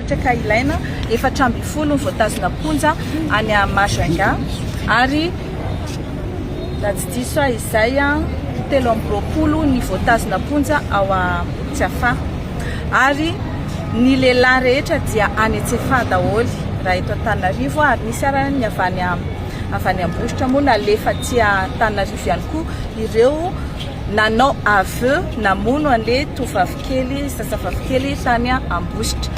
ohatra ka ilaina 470 ny voatazona ponja any a Majunga ary tsy diso izay 30 ny voatazona ponja ao a Tsiafa ary ny lehilahy rehetra dia any Tsiafa daholo raha eto Antananarivo ary misy arany avany Ambositra moa nalefa aty Antananarivo ihany koa ireo nanao aveu namono an'le tovavy sasavavy tany Ambositra.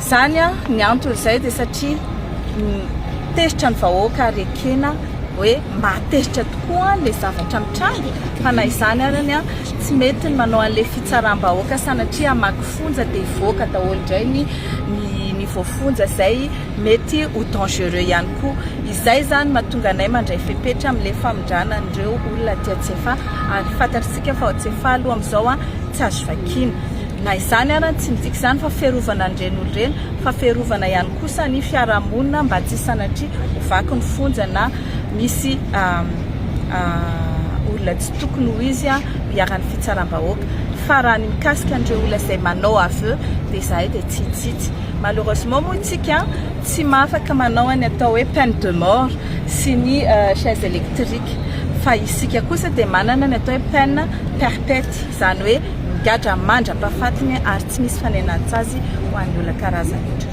Zany ny antony izay dia satria tezitra ny vahoaka ary ekena hoe matezitra tokoa le zavatra mitrango fa na izany arany tsy mety ny manao an'le fitsaram-bahoaka sanatria amaky fonja dia ivoaka daholo indray ny voafonja izay mety ho dangereux ihany koa. Izay zany mahatonga anay mandray fepetra amin'le famondrana an'ireo olona aty Tsiafa ary fantatritsika fa Tsiafa aloha amin'izao tsy azo vakiana. Na izany arany tsy midika izany fa fiarovana an'ireny olo ireny fa fiarovana ihany kosa ny fiarahamonina mba tsy sanatria ho vaky ny fonja na misy olona tsy tokony ho izy hiarany fitsaram-bahoaka. Fa raha ny mikasika an'ireo olona izay manao aveu dia izahay dia tsy hitsitsy. Malheureusement moa isika tsy mahafaka manao any atao hoe peine de mort sy ny chaise électrique fa isika kosa dia manana ny atao hoe peine perpète izany hoe migadra mandra-pahafatiny ary tsy misy fanenantsazy ho an'ny olona karazany ohatra.